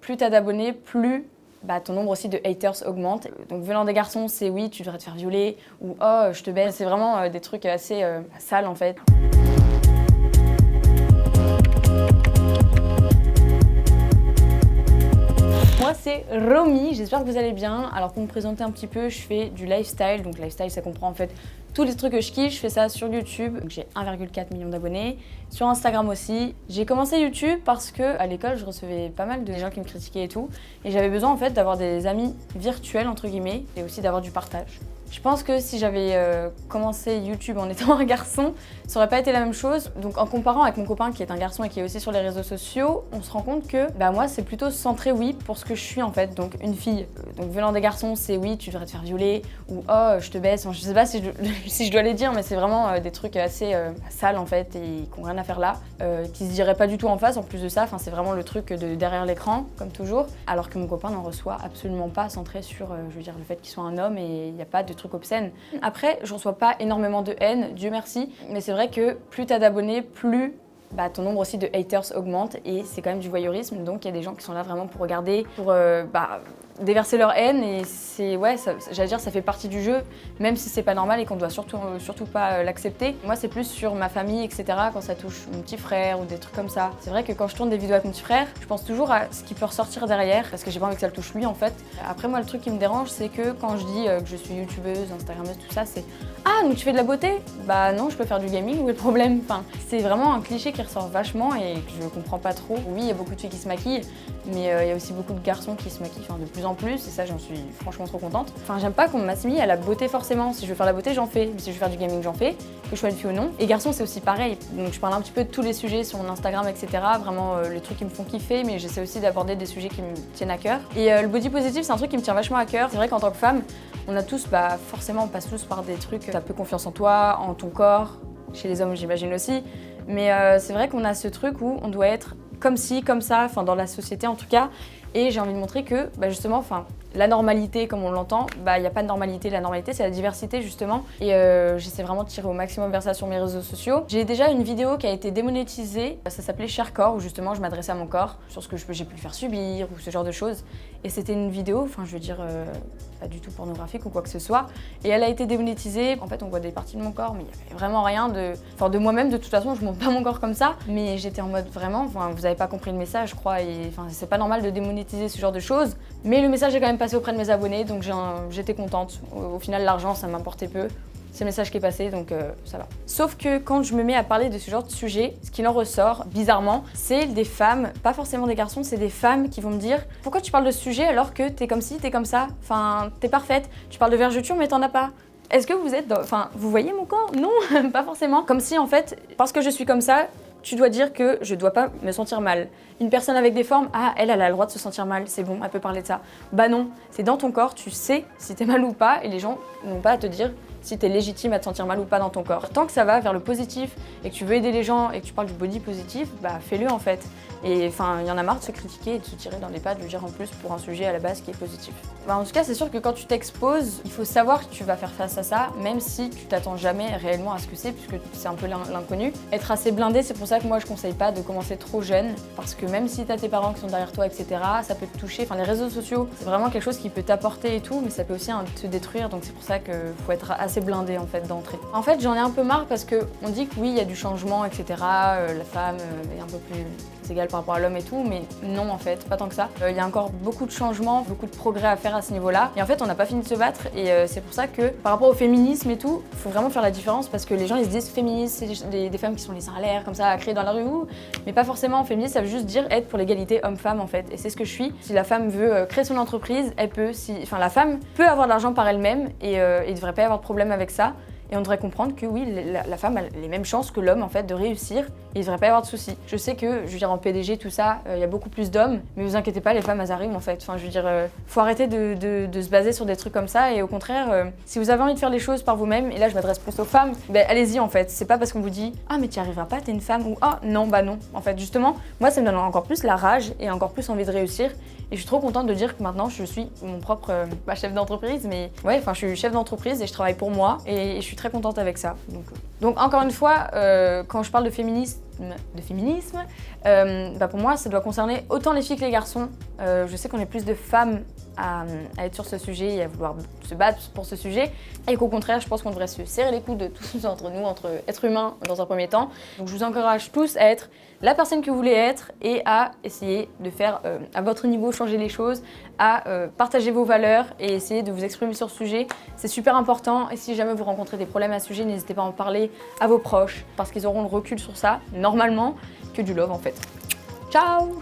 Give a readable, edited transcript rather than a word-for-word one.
plus t'as d'abonnés, plus ton nombre aussi de haters augmente. Donc venant des garçons, c'est oui, tu devrais te faire violer, ou oh, je te baise. C'est vraiment des trucs assez sales en fait. Moi c'est Romy, j'espère que vous allez bien. Alors pour me présenter un petit peu, je fais du lifestyle. Donc lifestyle ça comprend en fait tous les trucs que je kiffe. Je fais ça sur YouTube, donc j'ai 1,4 million d'abonnés. Sur Instagram aussi. J'ai commencé YouTube parce que à l'école je recevais pas mal de gens qui me critiquaient et tout. Et j'avais besoin en fait d'avoir des amis virtuels entre guillemets et aussi d'avoir du partage. Je pense que si j'avais commencé YouTube en étant un garçon, ça aurait pas été la même chose. Donc en comparant avec mon copain qui est un garçon et qui est aussi sur les réseaux sociaux, on se rend compte que moi c'est plutôt centré oui pour ce que je suis en fait. Donc une fille, donc venant des garçons c'est oui tu devrais te faire violer ou oh je te baisse. Enfin, je sais pas si je dois les dire mais c'est vraiment des trucs assez sales en fait et qui n'ont rien à faire là, qui se diraient pas du tout en face en plus de ça. Enfin c'est vraiment le truc de derrière l'écran comme toujours. Alors que mon copain n'en reçoit absolument pas centré sur je veux dire le fait qu'il soit un homme et il n'y a pas de trucs obscènes. Après, je reçois pas énormément de haine, Dieu merci, mais c'est vrai que plus t'as d'abonnés, plus ton nombre aussi de haters augmente et c'est quand même du voyeurisme, donc il y a des gens qui sont là vraiment pour regarder, pour déverser leur haine et c'est j'allais dire ça fait partie du jeu, même si c'est pas normal et qu'on doit surtout pas l'accepter. Moi c'est plus sur ma famille etc. quand ça touche mon petit frère ou des trucs comme ça. C'est vrai que quand je tourne des vidéos avec mon petit frère, je pense toujours à ce qui peut ressortir derrière parce que j'ai pas envie que ça le touche lui en fait. Après moi le truc qui me dérange c'est que quand je dis que je suis youtubeuse, instagrammeuse, tout ça c'est ah donc tu fais de la beauté? Bah non je peux faire du gaming, où est le problème? Enfin c'est vraiment un cliché qui ressort vachement et que je comprends pas trop. Oui il y a beaucoup de filles qui se maquillent mais il y a aussi beaucoup de garçons qui se maquillent de plus en plus et ça j'en suis franchement trop contente. Enfin j'aime pas qu'on m'assimile à la beauté forcément, si je veux faire la beauté j'en fais, mais si je veux faire du gaming j'en fais, que je sois une fille ou non. Et garçons c'est aussi pareil, donc je parle un petit peu de tous les sujets sur mon Instagram etc, vraiment les trucs qui me font kiffer mais j'essaie aussi d'aborder des sujets qui me tiennent à cœur. Et le body positive c'est un truc qui me tient vachement à cœur. C'est vrai qu'en tant que femme, on a tous, forcément on passe tous par des trucs, t'as peu confiance en toi, en ton corps, chez les hommes j'imagine aussi, mais c'est vrai qu'on a ce truc où on doit être comme ci, comme ça, enfin dans la société en tout cas. Et j'ai envie de montrer que justement, la normalité comme on l'entend, il n'y a pas de normalité. La normalité c'est la diversité justement. Et j'essaie vraiment de tirer au maximum vers ça sur mes réseaux sociaux. J'ai déjà une vidéo qui a été démonétisée, ça s'appelait Cher Corps, où justement je m'adressais à mon corps, sur ce que j'ai pu le faire subir ou ce genre de choses. Et c'était une vidéo, je veux dire, pas du tout pornographique ou quoi que ce soit. Et elle a été démonétisée. En fait on voit des parties de mon corps mais il n'y avait vraiment rien de moi-même. De toute façon je montre pas mon corps comme ça. Mais j'étais en mode vraiment, vous avez pas compris le message je crois. Et c'est pas normal de démonétiser ce genre de choses. Mais le message est quand même passé auprès de mes abonnés, donc j'étais contente. Au final, l'argent, ça m'importait peu. C'est le message qui est passé, donc ça va. Sauf que quand je me mets à parler de ce genre de sujet, ce qu'il en ressort, bizarrement, c'est des femmes, pas forcément des garçons, c'est des femmes qui vont me dire « Pourquoi tu parles de ce sujet alors que t'es comme ci, t'es comme ça? Enfin, t'es parfaite. Tu parles de vergeture, mais t'en as pas. » Est-ce que vous êtes vous voyez mon corps? Non, pas forcément. Comme si, en fait, parce que je suis comme ça, tu dois dire que je dois pas me sentir mal. Une personne avec des formes, elle a le droit de se sentir mal, c'est bon, elle peut parler de ça. Bah non, c'est dans ton corps, tu sais si t'es mal ou pas, et les gens n'ont pas à te dire si t'es légitime à te sentir mal ou pas dans ton corps. Tant que ça va vers le positif et que tu veux aider les gens et que tu parles du body positif, fais-le en fait. Et il y en a marre de se critiquer et de se tirer dans les pattes, je veux dire en plus pour un sujet à la base qui est positif. En tout cas, c'est sûr que quand tu t'exposes, il faut savoir que tu vas faire face à ça, même si tu t'attends jamais réellement à ce que c'est, puisque c'est un peu l'inconnu. Être assez blindé, c'est pour ça que moi je conseille pas de commencer trop jeune, parce que même si t'as tes parents qui sont derrière toi, etc., ça peut te toucher. Les réseaux sociaux, c'est vraiment quelque chose qui peut t'apporter et tout, mais ça peut aussi te détruire, donc c'est pour ça qu'il faut être assez blindé en fait d'entrée. En fait, j'en ai un peu marre parce que on dit que oui, il y a du changement, etc., la femme est un peu plus égale par rapport à l'homme et tout, mais non en fait, pas tant que ça. Il y a encore beaucoup de changements, beaucoup de progrès à faire à ce niveau-là, et en fait on n'a pas fini de se battre, et c'est pour ça que par rapport au féminisme et tout, il faut vraiment faire la différence, parce que les gens ils se disent féministes, c'est des femmes qui sont les seins à l'air, comme ça, à crier dans la rue, mais pas forcément. Féministe, ça veut juste dire être pour l'égalité homme-femme en fait, et c'est ce que je suis. Si la femme veut créer son entreprise, elle peut, la femme peut avoir de l'argent par elle-même, et il devrait pas y avoir de problème avec ça. Et on devrait comprendre que oui, la femme a les mêmes chances que l'homme en fait de réussir et il ne devrait pas y avoir de soucis. Je sais que, je veux dire, en PDG, tout ça, il y a beaucoup plus d'hommes, mais vous inquiétez pas, les femmes, elles arrivent en fait. Je veux dire, faut arrêter de se baser sur des trucs comme ça et au contraire, si vous avez envie de faire les choses par vous-même, et là je m'adresse plus aux femmes, allez-y en fait. C'est pas parce qu'on vous dit « Ah mais tu n'y arriveras pas, t'es une femme » ou « Ah non, non ». En fait, justement, moi ça me donne encore plus la rage et encore plus envie de réussir. Et je suis trop contente de dire que maintenant je suis mon propre chef d'entreprise, mais ouais, je suis chef d'entreprise et je travaille pour moi et je suis très contente avec ça. Donc encore une fois, quand je parle de féminisme, féminisme, pour moi ça doit concerner autant les filles que les garçons. Je sais qu'on est plus de femmes à être sur ce sujet et à vouloir se battre pour ce sujet, et qu'au contraire je pense qu'on devrait se serrer les coudes tous entre nous, entre êtres humains dans un premier temps. Donc je vous encourage tous à être la personne que vous voulez être et à essayer de faire à votre niveau changer les choses, à partager vos valeurs et essayer de vous exprimer sur ce sujet. C'est super important, et si jamais vous rencontrez des problèmes à ce sujet, n'hésitez pas à en parler à vos proches parce qu'ils auront le recul sur ça, normalement, que du love en fait. Ciao!